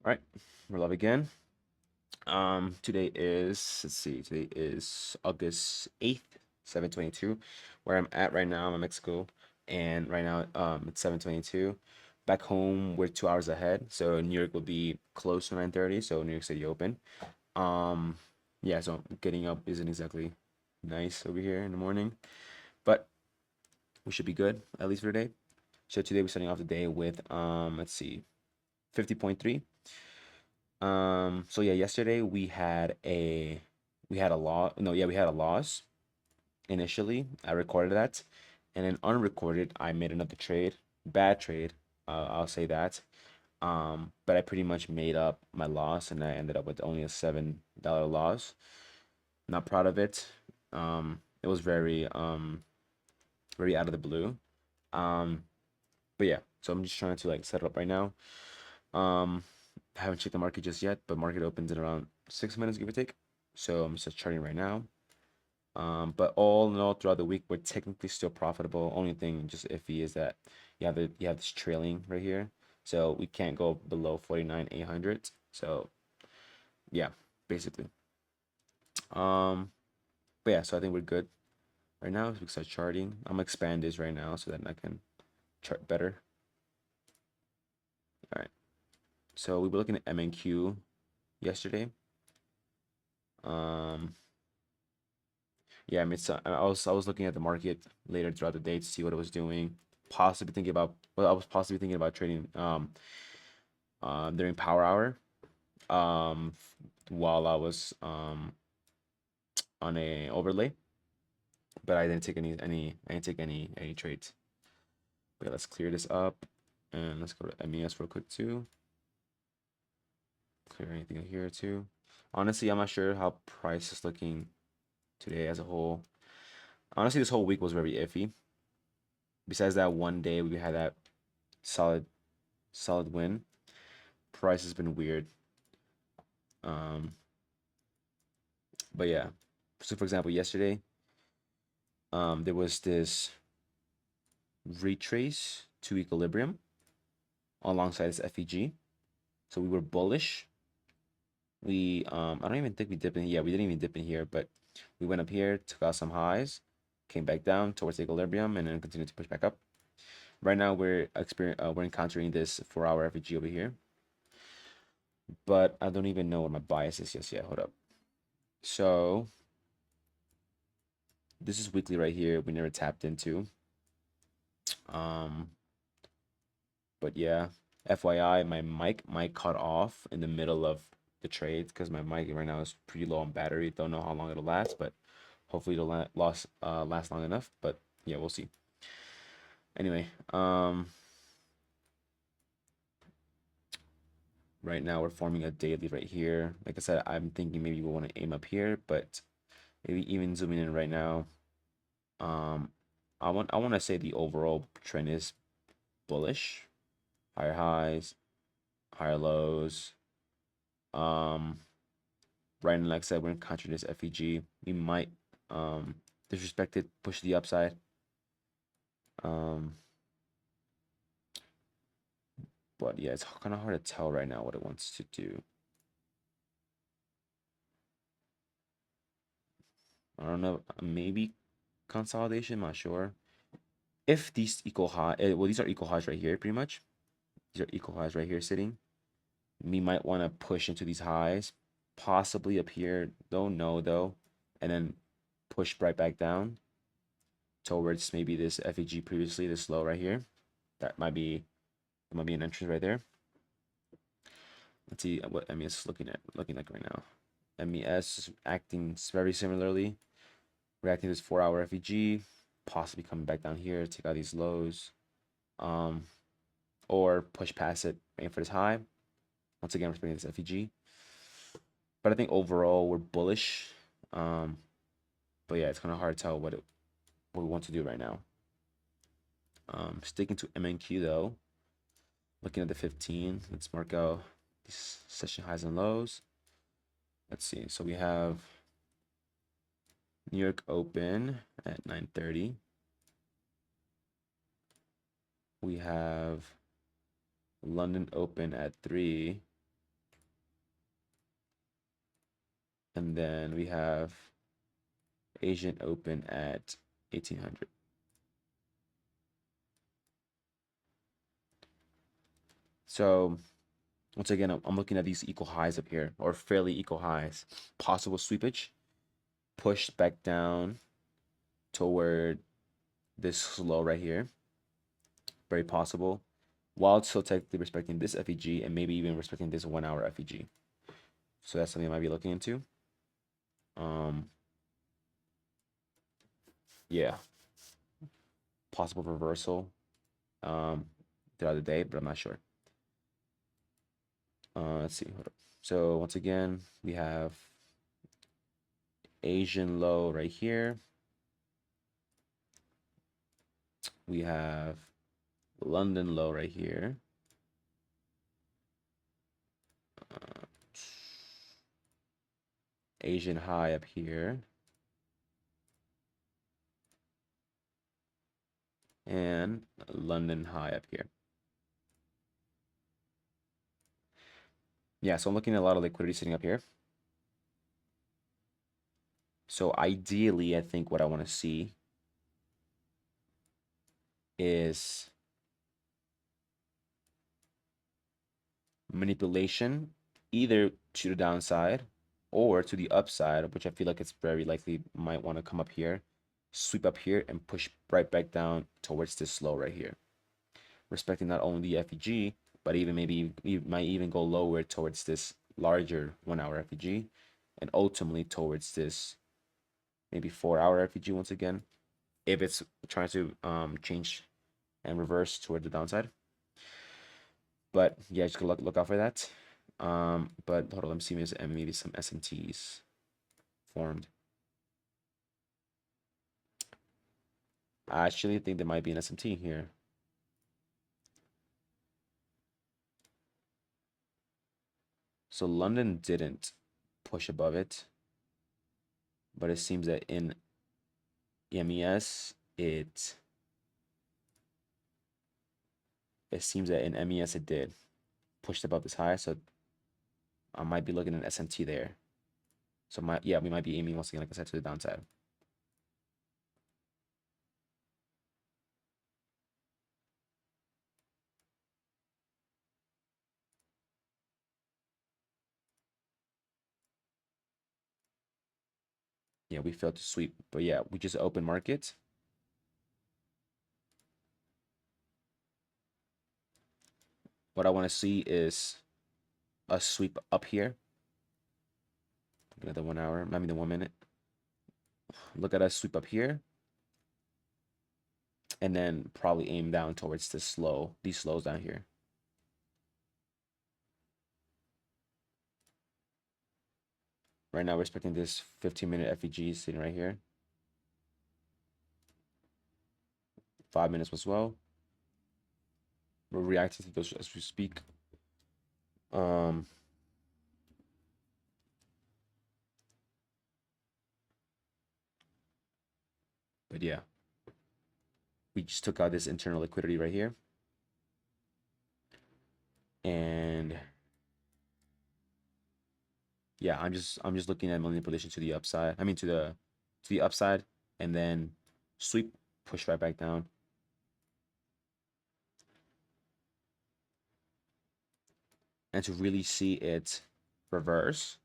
All right, we're live again. Today is today is August 8th, 7:22. Where I'm at right now, I'm in Mexico, and right now it's 7:22. Back home, we're 2 hours ahead, so New York will be close to 9:30. So New York City open. Um, yeah, so getting up isn't exactly nice over here in the morning, but we should be good at least for today. So today we're starting off the day with let's see, 50.3. So yeah, yesterday we had a law. No, yeah, we had a loss initially. I recorded that, and then unrecorded, I made another trade. Bad trade, I'll say that. But I pretty much made up my loss, and I ended up with only a $7 loss. Not proud of it. It was very out of the blue. Um, but yeah, so I'm just trying to like set it up right now. Um, haven't checked the market just yet, but market opens in around 6 minutes, give or take. So I'm just charting right now. But all in all, throughout the week, we're technically still profitable. Only thing just iffy is that you have this trailing right here, so we can't go below 49,800. So yeah, basically. Um, but yeah, so I think we're good right now. We can start charting. I'm gonna expand this right now so that I can chart better. All right. So we were looking at MNQ yesterday. Um, Yeah, I mean, I was looking at the market later throughout the day to see what it was doing. Possibly thinking about, well, I was possibly thinking about trading during power hour while I was on a overlay, but I didn't take any trades. But yeah, let's clear this up and let's go to MES real quick too. Clear anything here too. Honestly, I'm not sure how price is looking today as a whole. Honestly, this whole week was very iffy. Besides that one day we had that solid solid win. Price has been weird. Um, but yeah. So for example, yesterday, there was this retrace to equilibrium alongside this FEG. So we were bullish. I don't even think we dipped in. Yeah, we didn't even dip in here, but we went up here, took out some highs, came back down towards equilibrium, and then continued to push back up. Right now, we're encountering this 4 hour FEG over here, but I don't even know what my bias is just yet. Hold up. So this is weekly right here. We never tapped into. Um, but yeah, FYI, my mic might cut off in the middle of the trades because my mic right now is pretty low on battery. Don't know how long it'll last, but hopefully it'll last long enough. But yeah, we'll see. Anyway, right now we're forming a daily right here. Like I said, I'm thinking maybe we want to aim up here, but maybe even zooming in right now. Um, I want to say the overall trend is bullish, higher highs, higher lows. Um, right, and like I said, we're encountering this FEG. We might disrespect it, push the upside. Um, but yeah, it's kind of hard to tell right now what it wants to do. I don't know, maybe consolidation, not sure. If these equal high, well, these are equal highs right here, pretty much. These are equal highs right here sitting. We might want to push into these highs, possibly up here. Don't know though, and then push right back down towards maybe this FEG previously, this low right here. That might be an entrance right there. Let's see what MES is looking like right now. MES is acting very similarly, reacting to this 4 hour FEG, possibly coming back down here, take out these lows, um, or push past it, aim for this high. Once again, respecting this FEG. But I think overall we're bullish. Um, but yeah, it's kind of hard to tell what we want to do right now. Sticking to MNQ though, looking at the 15, let's mark out these session highs and lows. Let's see. So we have New York Open at 9:30. We have London Open at 3. And then we have Asian Open at 1800. So once again, I'm looking at these equal highs up here, or fairly equal highs. Possible sweepage, pushed back down toward this low right here. Very possible. While still technically respecting this FEG and maybe even respecting this 1 hour FEG. So that's something I might be looking into. Um, yeah, possible reversal throughout the day, but I'm not sure. Let's see. Hold up. So once again, we have Asian low right here. We have London low right here. Uh, Asian high up here. And London high up here. Yeah, so I'm looking at a lot of liquidity sitting up here. So ideally, I think what I want to see is manipulation either to the downside or to the upside, which I feel like it's very likely might want to come up here, sweep up here, and push right back down towards this low right here, respecting not only the FEG, but even maybe it might even go lower towards this larger 1 hour FEG, and ultimately towards this maybe 4 hour FEG once again, if it's trying to change and reverse toward the downside. But yeah, just look out for that. But hold on, let me see maybe some SMTs formed. I actually think there might be an SMT here. So London didn't push above it, but it seems that in MES it did pushed above this high, so I might be looking at SMT there. So we might be aiming once again, like I said, to the downside. Yeah, we failed to sweep, but yeah, we just open market. What I want to see is a sweep up here. Look at the 1 hour, I mean the 1 minute. Look at us sweep up here, and then probably aim down towards this slow, these slows down here. Right now, we're expecting this 15-minute FEG sitting right here. 5 minutes as well. We're reacting to those as we speak. But yeah, we just took out this internal liquidity right here. And yeah, I'm just looking at manipulation to the upside. I mean to the upside, and then sweep, push right back down. And to really see it reverse.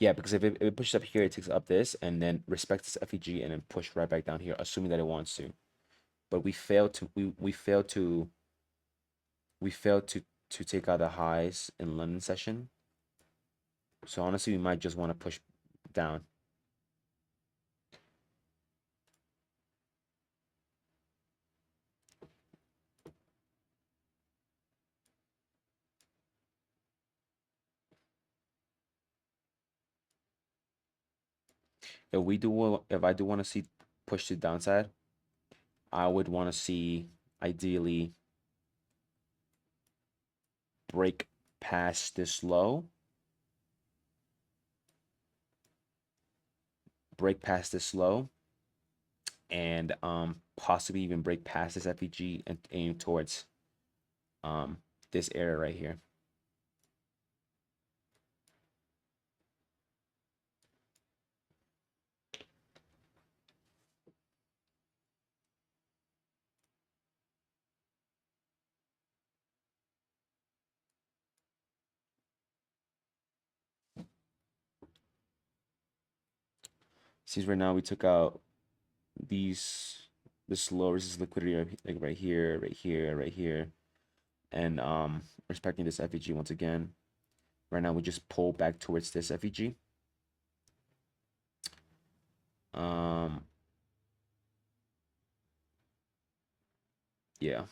Yeah, because if it pushes up here, it takes up this and then respects this FEG and then push right back down here, assuming that it wants to. But we failed to take out the highs in London session. So honestly, we might just want to push down. If I do want to see push to downside, I would want to see ideally break past this low, and possibly even break past this FEG and aim towards this area right here. Seems right now we took out these this low resistance liquidity like right here, right here, right here, and respecting this FEG once again. Right now we just pull back towards this FEG. Yeah.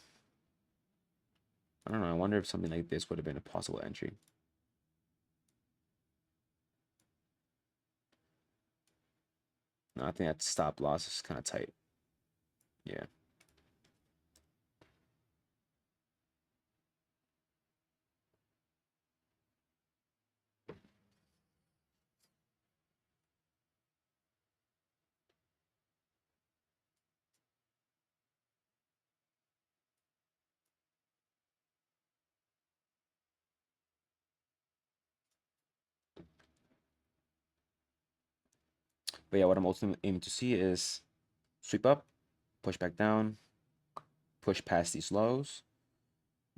I don't know. I wonder if something like this would have been a possible entry. No, I think that stop loss is kind of tight. Yeah. But yeah, what I'm ultimately aiming to see is sweep up, push back down, push past these lows,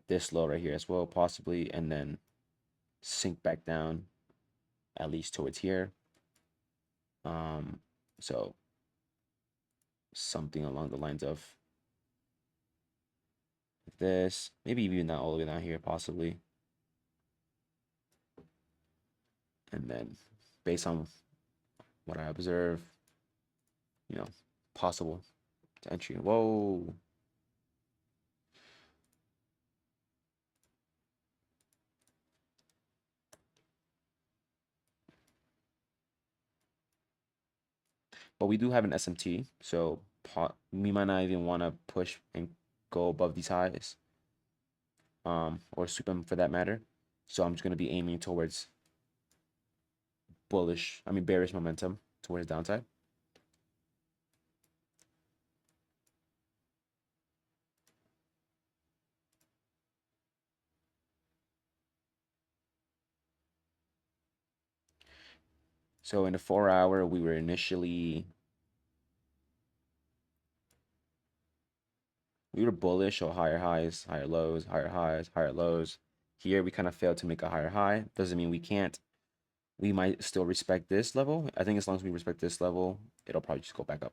this low right here as well, possibly, and then sink back down at least towards here. So something along the lines of this, maybe even not all the way down here, possibly. And then based on what I observe, you know, possible entry. Whoa. But we do have an SMT, so we might not even want to push and go above these highs, or sweep them for that matter. So I'm just going to be aiming towards bearish momentum towards downside. So in the 4 hour, we were bullish, or higher highs, higher lows, higher highs, higher lows. Here we kind of failed to make a higher high. Doesn't mean we can't. We might still respect this level. I think as long as we respect this level, it'll probably just go back up,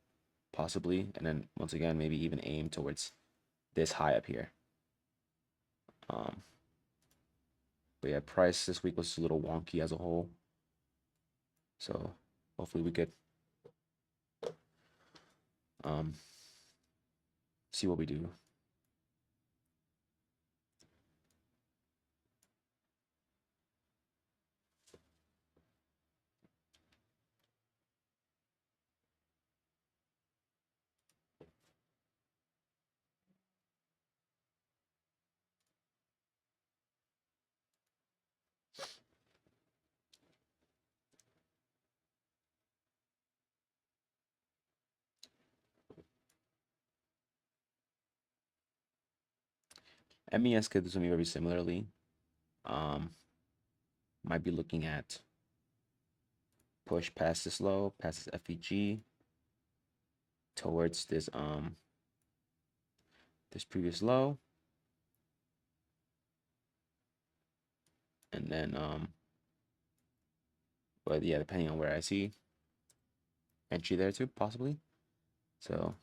possibly, and then once again maybe even aim towards this high up here. But yeah, price this week was a little wonky as a whole. So hopefully we could see what we do. MES could do something very similarly. Might be looking at push past this low, past this FEG, towards this previous low, and then but yeah, depending on where I see entry there too, possibly. So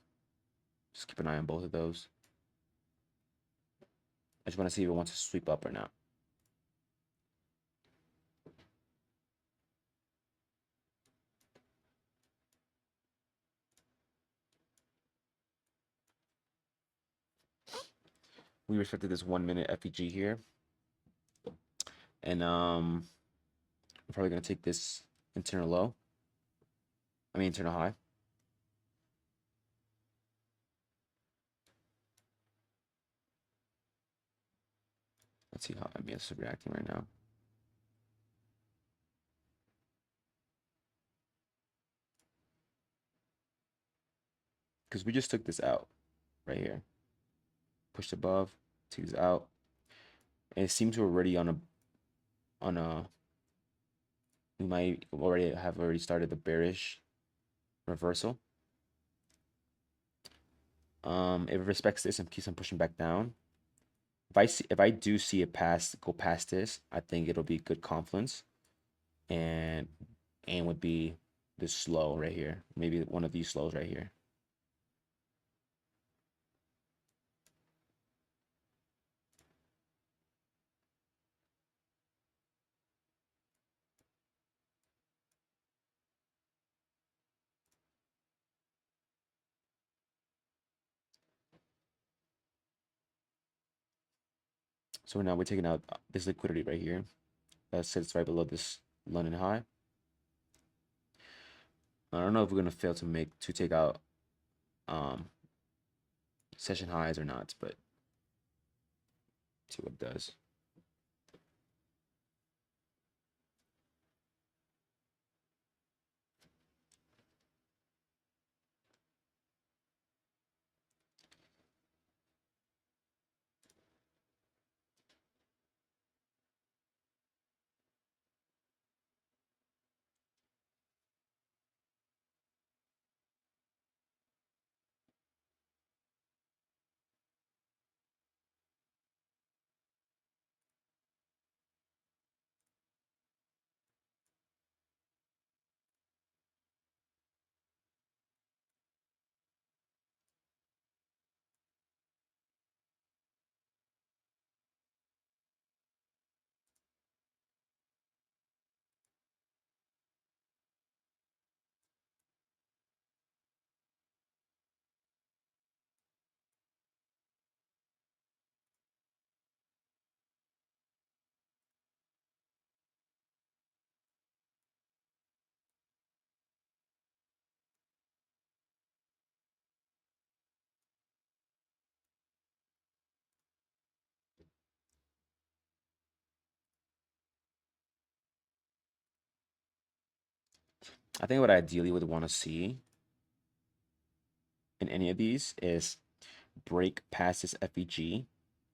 just keep an eye on both of those. I just want to see if it wants to sweep up or not. We respected this 1 minute FEG here, and we're probably gonna take this internal low. Internal high. Let's see how MES is reacting right now. Because we just took this out right here. Pushed above, took this out. And it seems we're already on a we might already started the bearish reversal. If it respects this and keeps on pushing back down, if I do see it go past this, I think it'll be good confluence, and aim would be this low right here. Maybe one of these lows right here. So now we're taking out this liquidity right here that sits right below this London high. I don't know if we're gonna fail to take out um session highs or not, but see what it does. I think what I ideally would want to see in any of these is break past this FEG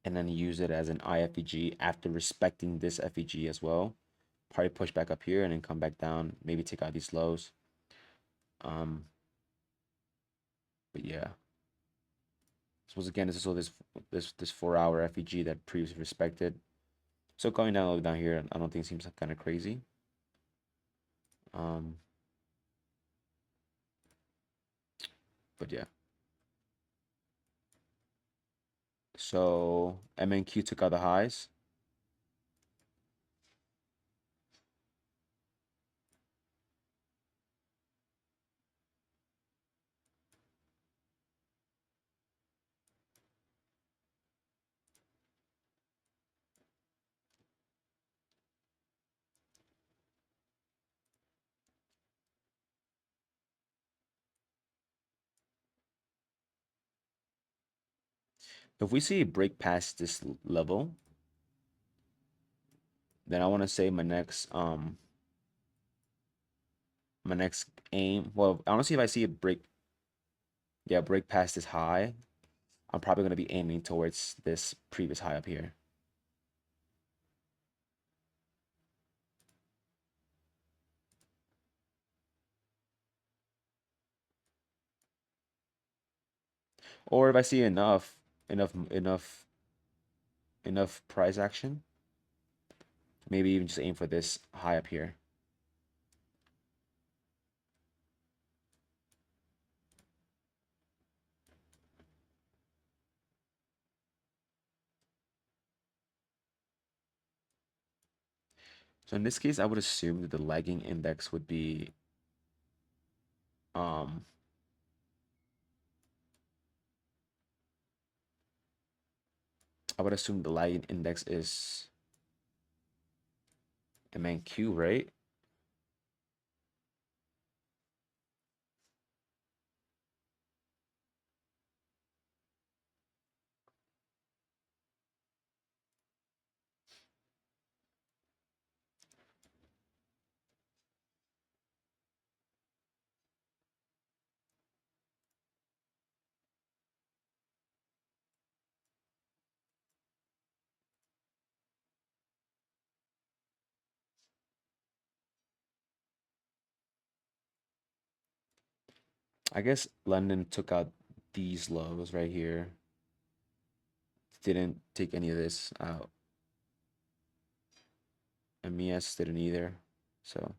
and then use it as an IFEG after respecting this FEG as well. Probably push back up here and then come back down, maybe take out these lows. Um, but yeah. So once again, this is all this 4 hour FEG that previously respected. So going down a little down here, I don't think seems kind of crazy. Um, but yeah. So MNQ took out the highs. If we see a break past this level, then I want to say my next aim. Well, honestly, if I see a break past this high, I'm probably gonna be aiming towards this previous high up here. Or if I see enough price action, maybe even just aim for this high up here. So in this case, I would assume that the lagging index would be um I would assume the lagging index is MNQ, right? I guess London took out these lows right here. Didn't take any of this out. MES didn't either. So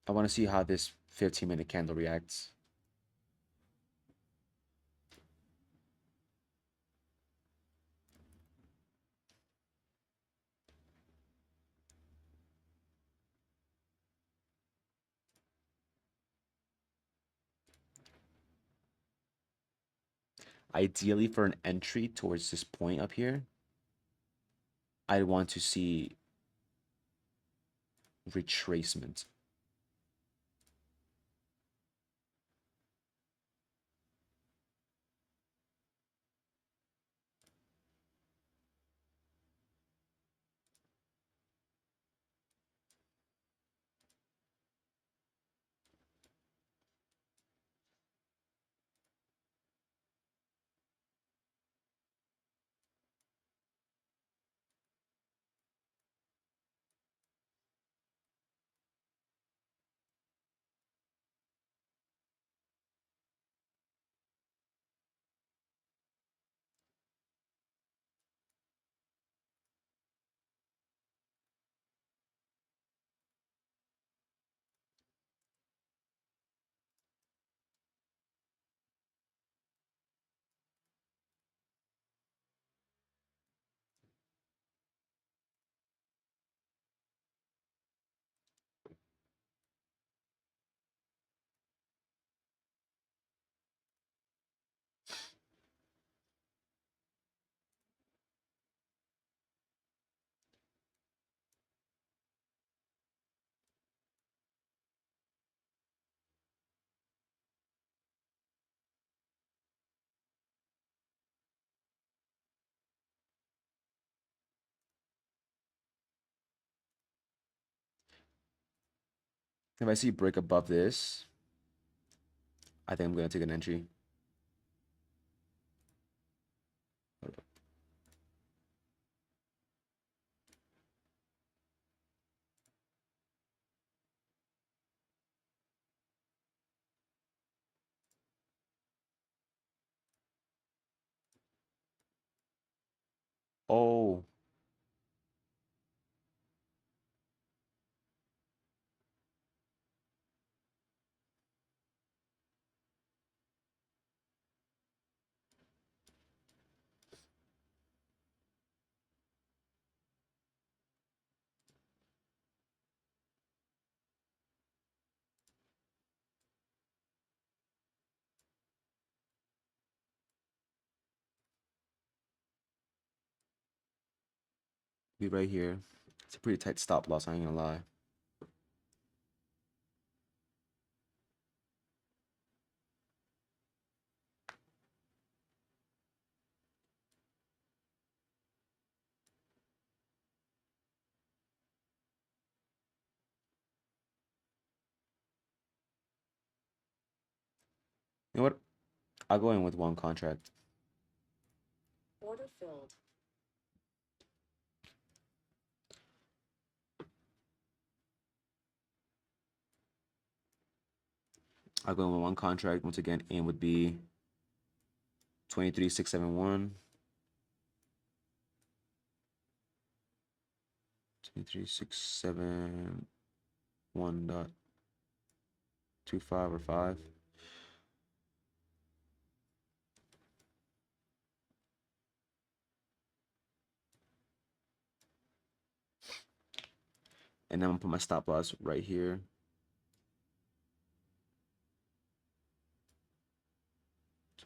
I want to see how this 15-minute candle reacts. Ideally, for an entry towards this point up here, I want to see retracement. If I see break above this, I think I'm going to take an entry. Oh, be right here. It's a pretty tight stop loss, I ain't gonna lie. You know what? I'll go in with one contract. Order filled. I'll go in with one contract. Once again, aim would be 23,671. 23,671.25 or 5. And then I'm gonna put my stop loss right here.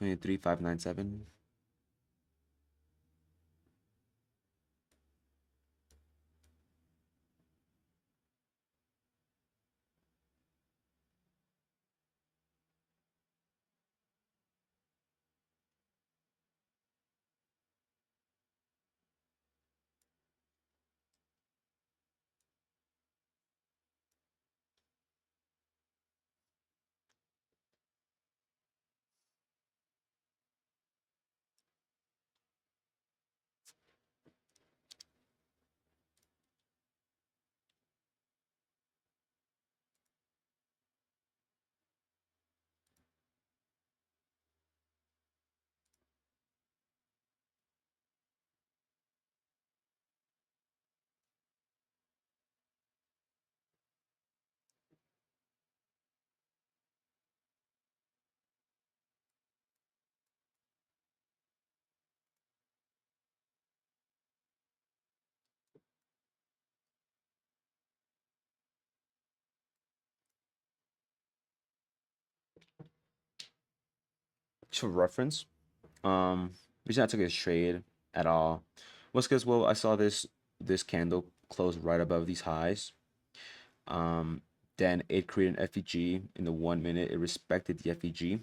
23,597. to reference, reason I took a trade at all was because, well, I saw this candle close right above these highs. Um, then it created an FEG in the 1 minute. It respected the FEG,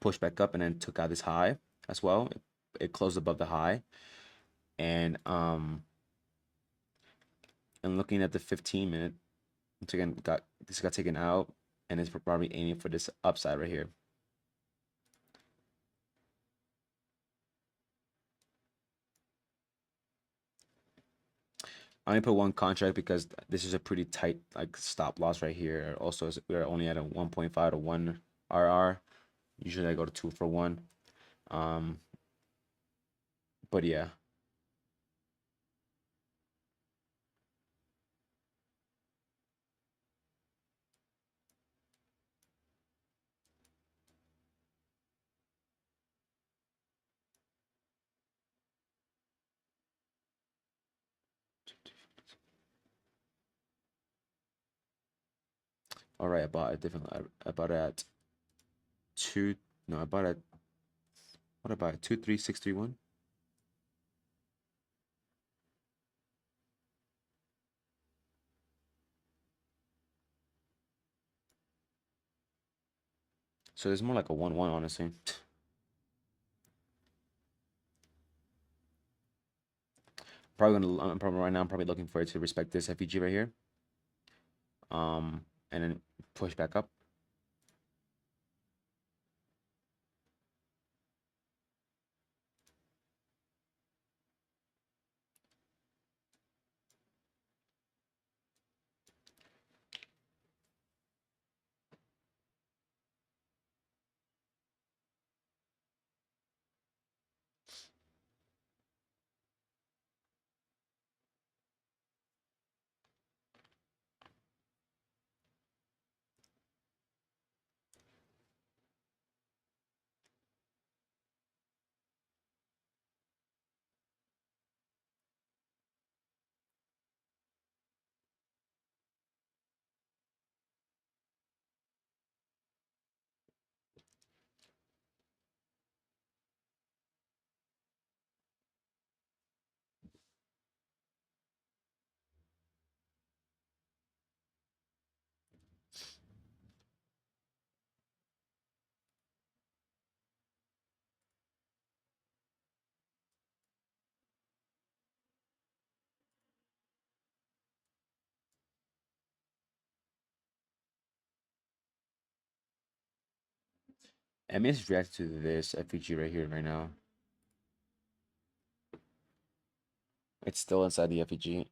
pushed back up, and then took out this high as well. It closed above the high, and looking at the 15 minute, once again got taken out, and it's probably aiming for this upside right here. I only put one contract because this is a pretty tight like stop loss right here. Also, we're only at a 1.5 to 1 RR. Usually I go to 2 for 1. Um, but yeah. All right, I bought a different. I bought at two. No, I bought at what I buy 23631. So it's more like a 1-1, honestly. I'm probably right now. I'm probably looking for it to respect this FEG right here. And then push back up. And it's react to this FEG right here right now. It's still inside the FEG.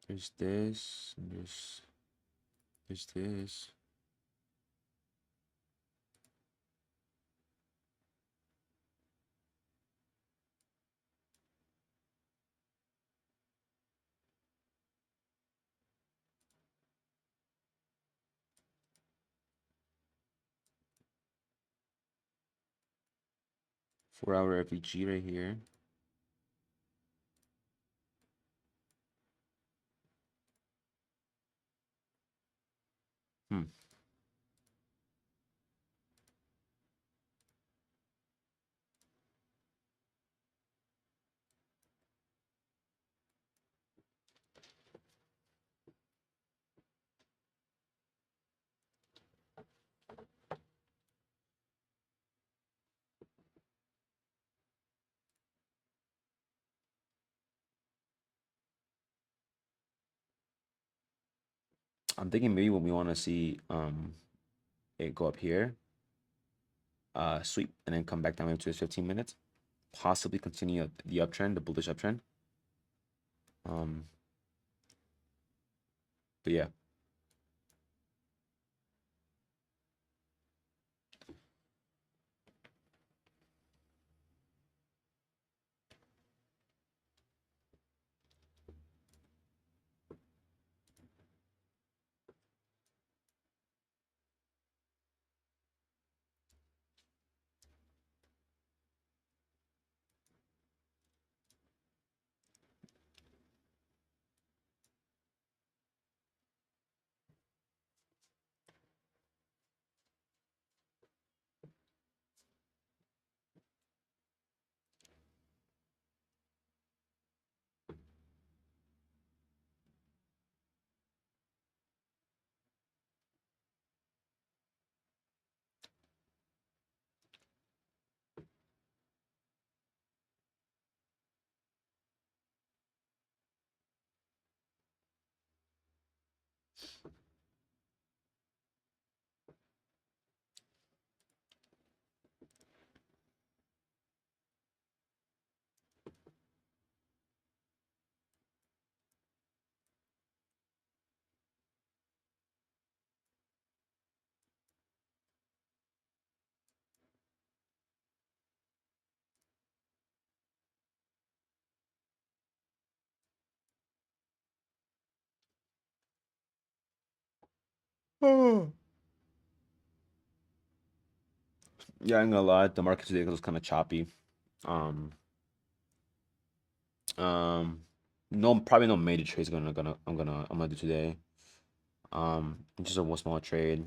'There's this, and there's this. 4-hour FEG right here. Hmm. 'I'm thinking maybe when we want to see it go up here, sweep, and then come back down into 15 minutes, possibly continue the uptrend, the bullish uptrend. Um, but yeah. Yeah, I'm gonna lie. The market today was kind of choppy. Um, no, probably no major trades I'm gonna do today. Just a one small trade.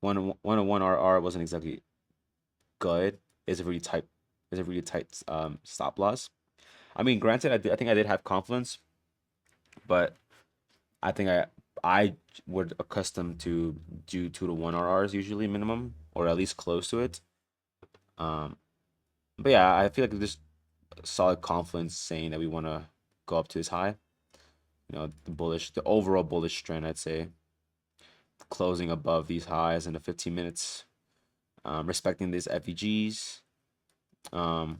One RR wasn't exactly good. It's a really tight. It's a really tight stop loss. I mean, granted, I think I did have confluence, but I think I would accustomed to do 2 to 1 RRs usually minimum, or at least close to it. Um, but yeah, I feel like there's solid confluence saying that we want to go up to this high. The overall bullish trend, I'd say, closing above these highs in the 15 minutes, respecting these FEGs.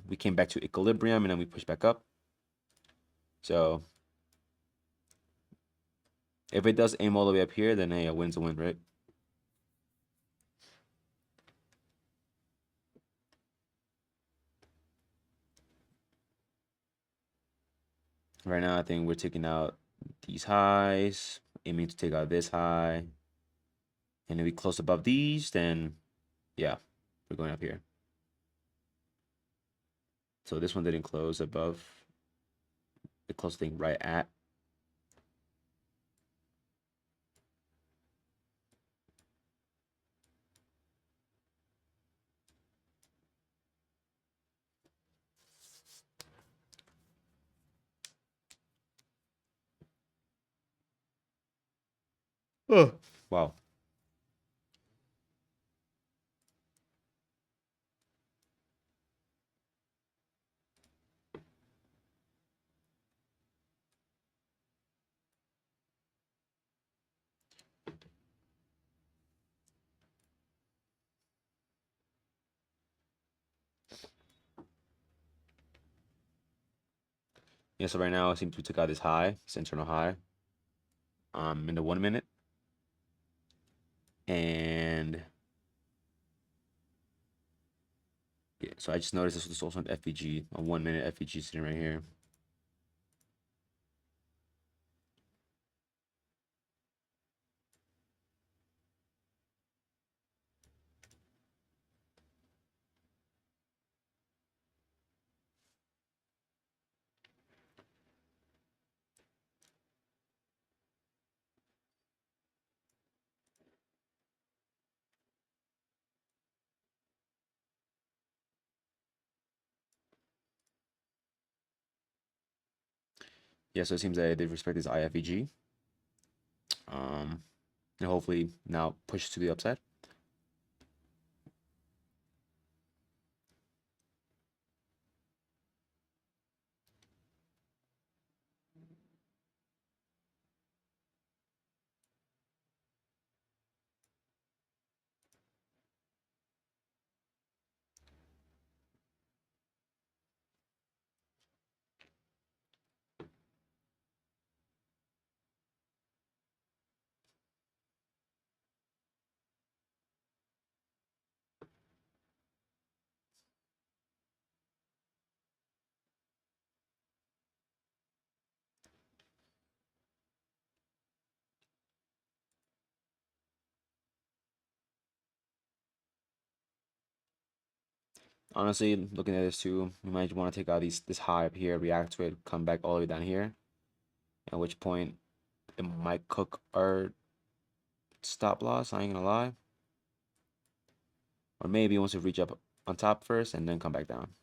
We came back to equilibrium and then we pushed back up. So if it does aim all the way up here, then hey, a win's a win, right? Right now, I think we're taking out these highs, aiming to take out this high. And if we close above these, then yeah, we're going up here. So this one didn't close above the close thing right at. Oh, wow. Yeah, so right now it seems we took out this high, this internal high, in the 1 minute. And yeah, so I just noticed this was also an FVG, a 1 minute FVG sitting right here. Yeah, so it seems that they respect this IFVG. And hopefully now push to the upside. Honestly, looking at this too, we might want to take out this high up here, react to it, come back all the way down here. At which point it might cook our stop loss, I ain't gonna lie. Or maybe once we reach up on top first and then come back down.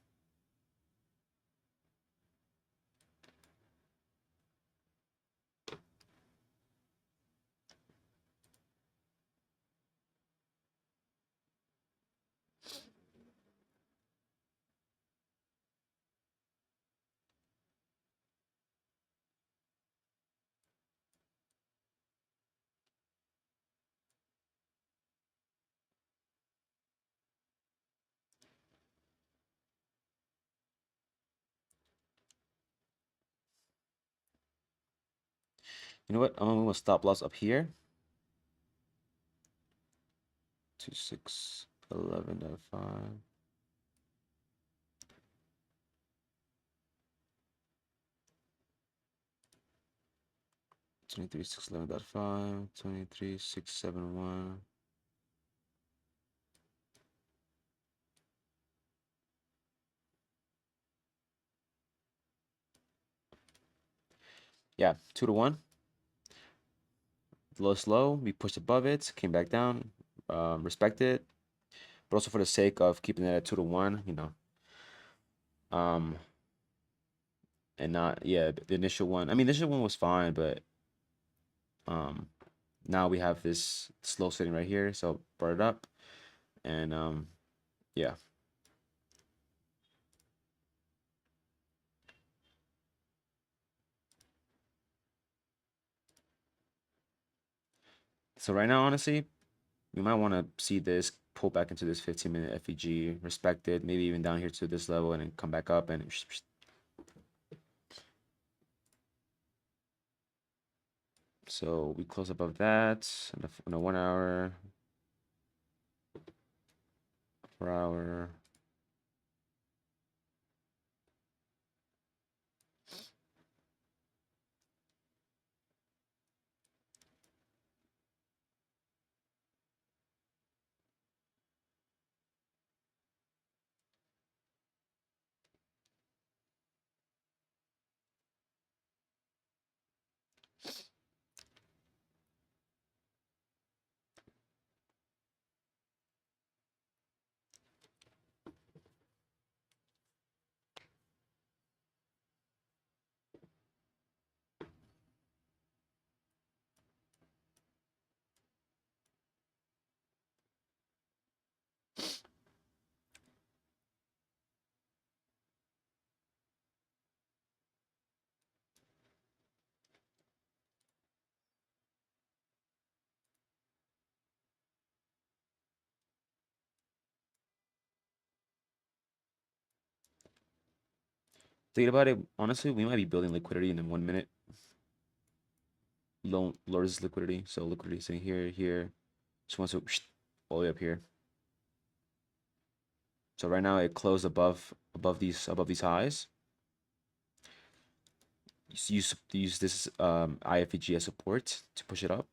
You know what? I'm gonna move a stop loss up here to 611.5. 23,611.5, 23,671. Yeah, 2 to 1. The lowest low, we pushed above it, came back down, respected, but also for the sake of keeping it at 2 to 1, um, and not, yeah, the initial one. I mean, the initial one was fine, but um, now we have this slow sitting right here, so brought it up, and yeah. So right now, honestly, we might want to see this pull back into this 15-minute FEG, respect it, maybe even down here to this level, and then come back up and so we close above that in a 1 hour, 4 hour. Thinking about it, honestly, we might be building liquidity in 1 minute. Lowers liquidity, so liquidity sitting here, here. Just wants to all the way up here. So right now it closed above these highs. Use this IFEG as support to push it up.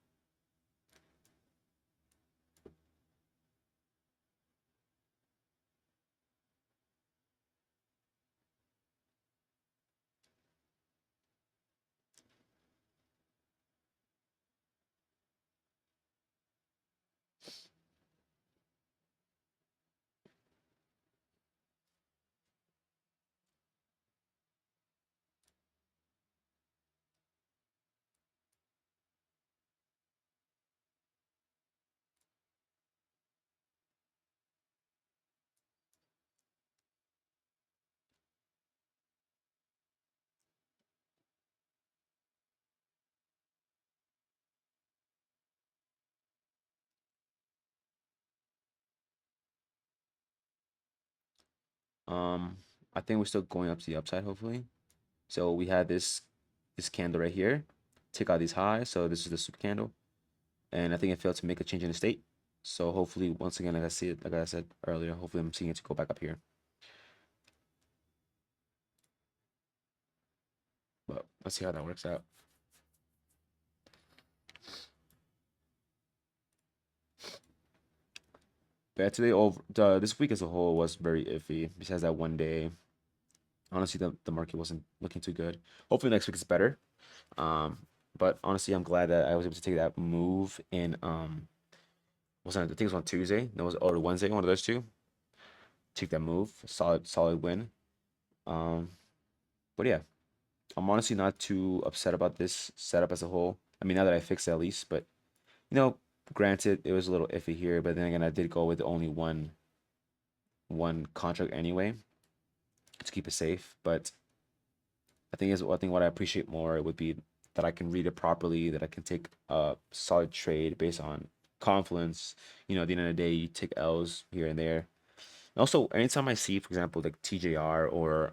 Um, I think we're still going up to the upside, hopefully. So we had this candle right here, take out these highs. So this is the super candle, and I think it failed to make a change in the state. So hopefully, once again, like I said earlier, hopefully I'm seeing it to go back up here. But let's see how that works out. But today, this week as a whole was very iffy. Besides that one day, honestly, the market wasn't looking too good. Hopefully next week is better. Um, but honestly, I'm glad that I was able to take that move in was I think it was on Tuesday. That was or Wednesday, one of those two. Take that move, solid win. Um, but yeah, I'm honestly not too upset about this setup as a whole. I mean, now that I fixed it at least, but you know, granted, it was a little iffy here. But then again, I did go with only one contract anyway to keep it safe. But I think what I appreciate more would be that I can read it properly, that I can take a solid trade based on confluence. At the end of the day, you take L's here and there. And also, anytime I see, for example, like TJR or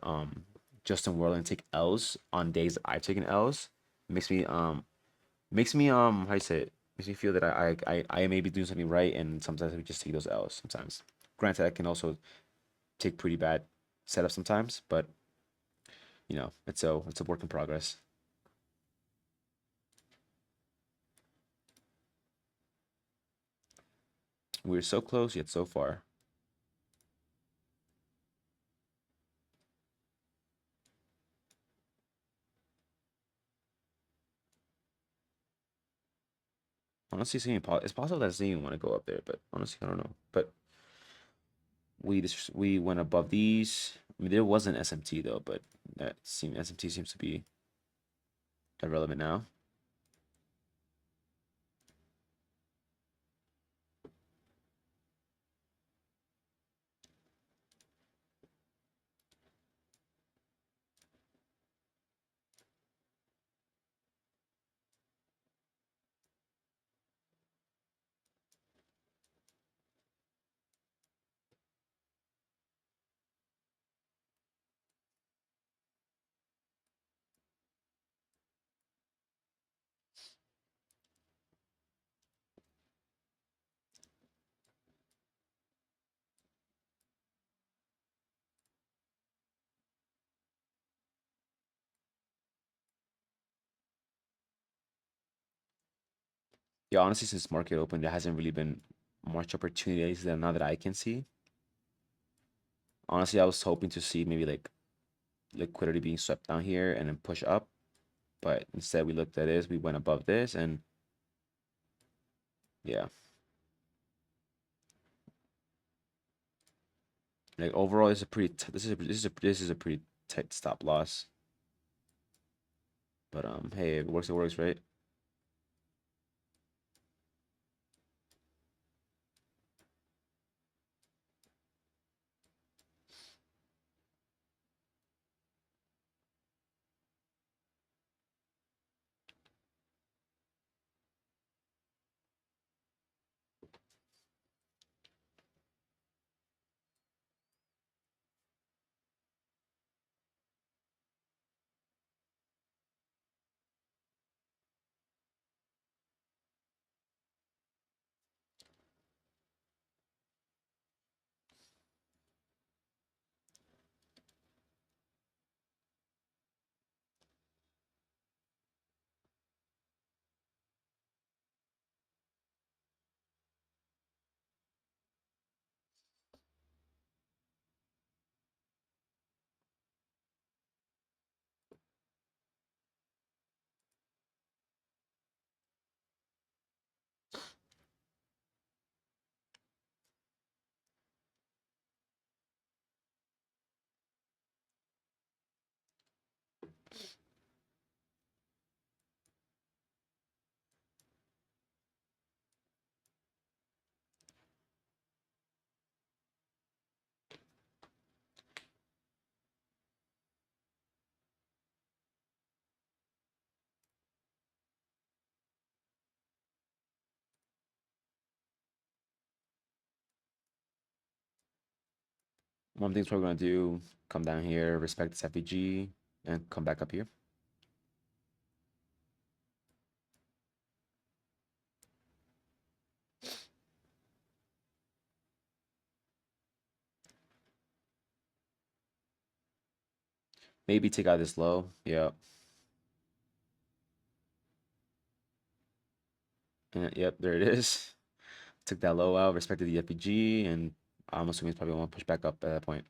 Justin Werland take L's on days that I've taken L's, it makes me Makes me how you say it? Makes me feel that I may be doing something right, and sometimes we just take those L's. Sometimes, granted, I can also take pretty bad setups sometimes, but it's a work in progress. We're so close yet so far. Honestly, it's possible that I didn't even want to go up there, but honestly, I don't know. But we went above these. I mean, there was an SMT though, but that seem SMT seems to be irrelevant now. Yeah, honestly, since market open, there hasn't really been much opportunities that now that I can see. Honestly, I was hoping to see maybe like liquidity being swept down here and then push up, but instead we looked at this, we went above this, and yeah, like overall, it's a pretty this is a pretty tight stop loss. But hey, if it works, right? One thing's probably gonna do, come down here, respect this FVG, and come back up here. Maybe take out this low. Yeah. Yep, there it is. Took that low out, respected the FPG, and I'm assuming it's probably gonna push back up at that point.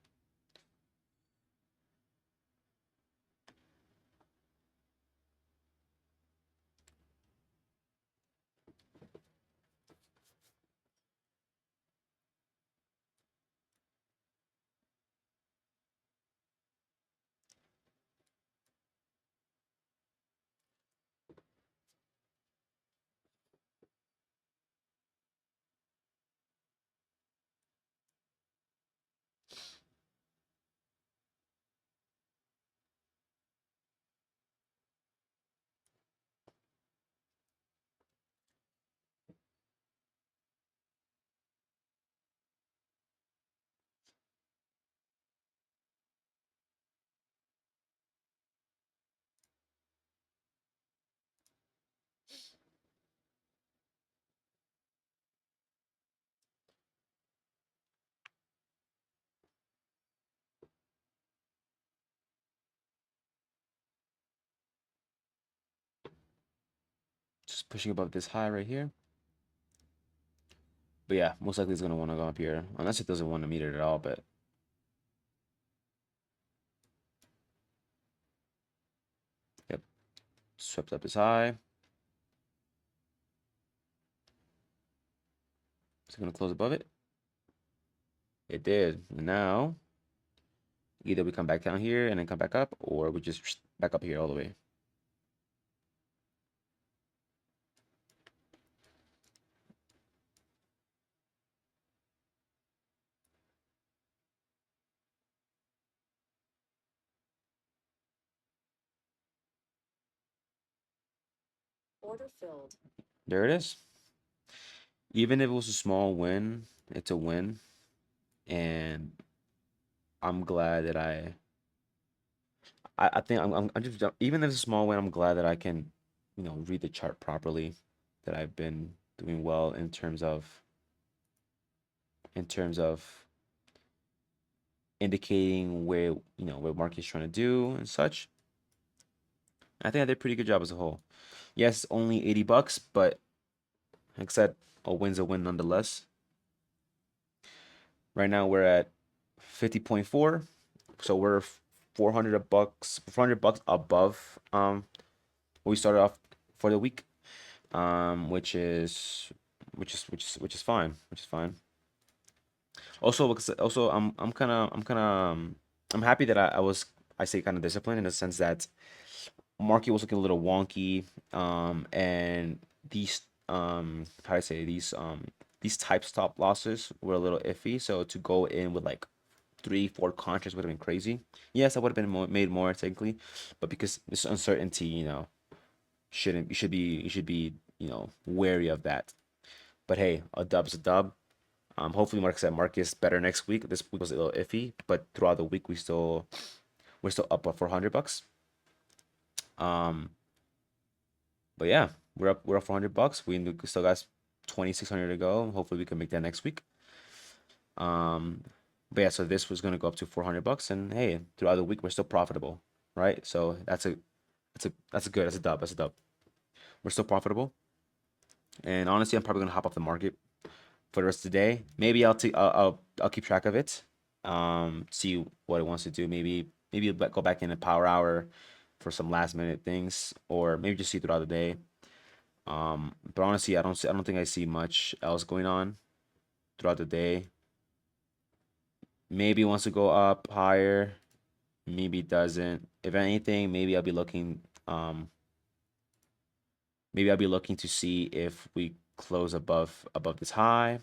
just pushing above this high right here. But yeah, most likely it's gonna want to go up here, unless it doesn't want to meet it at all. But yep, swept up this high. It's gonna close above it. It did. Now either we come back down here and then come back up, or we just back up here all the way. Order filled. There it is. Even if it was a small win, it's a win, and I'm glad that I think I'm just even if it's a small win, I'm glad that I can, read the chart properly, that I've been doing well in terms of indicating where market's trying to do and such. I think I did a pretty good job as a whole. Yes, only $80, but like I said, a win's a win nonetheless. Right now we're at 50.4, so we're 400 bucks above what we started off for the week, which is fine, which is fine. Also, because also I'm happy that I say kind of disciplined in the sense that market was looking a little wonky, and these how do I say these type stop losses were a little iffy. So to go in with like 3, 4 contracts would have been crazy. Yes, I would have been made more technically, but because this uncertainty, shouldn't you should be wary of that. But hey, a dub's a dub. Hopefully, Mark said Marcus better next week. This week was a little iffy, but throughout the week we're still up for 100 bucks. Um, but yeah, we're up for 100 bucks. We still got 2,600 to go. Hopefully, we can make that next week. Um, but yeah, so this was gonna go up to 400 bucks, and hey, throughout the week we're still profitable, right? So that's a good that's a dub. That's a dub. We're still profitable, and honestly, I'm probably gonna hop off the market for the rest of the day. Maybe I'll keep track of it. See what it wants to do. Maybe go back in a power hour for some last minute things, or maybe just see throughout the day. But honestly, I don't think I see much else going on throughout the day. Maybe it wants to go up higher. Maybe it doesn't. If anything, maybe I'll be looking to see if we close above this high.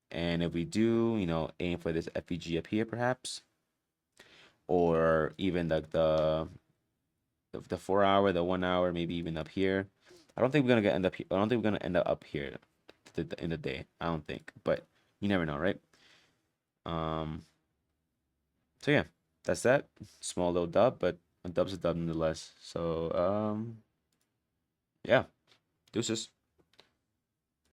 And if we do, aim for this FEG up here perhaps, or even like the 4 hour, the 1 hour, maybe even up here. I don't think we're gonna get end up here. I don't think we're gonna end up here in the day. I don't think, but you never know, right? Um. So yeah, that's that. Small little dub, but a dub's a dub nonetheless. So yeah, deuces.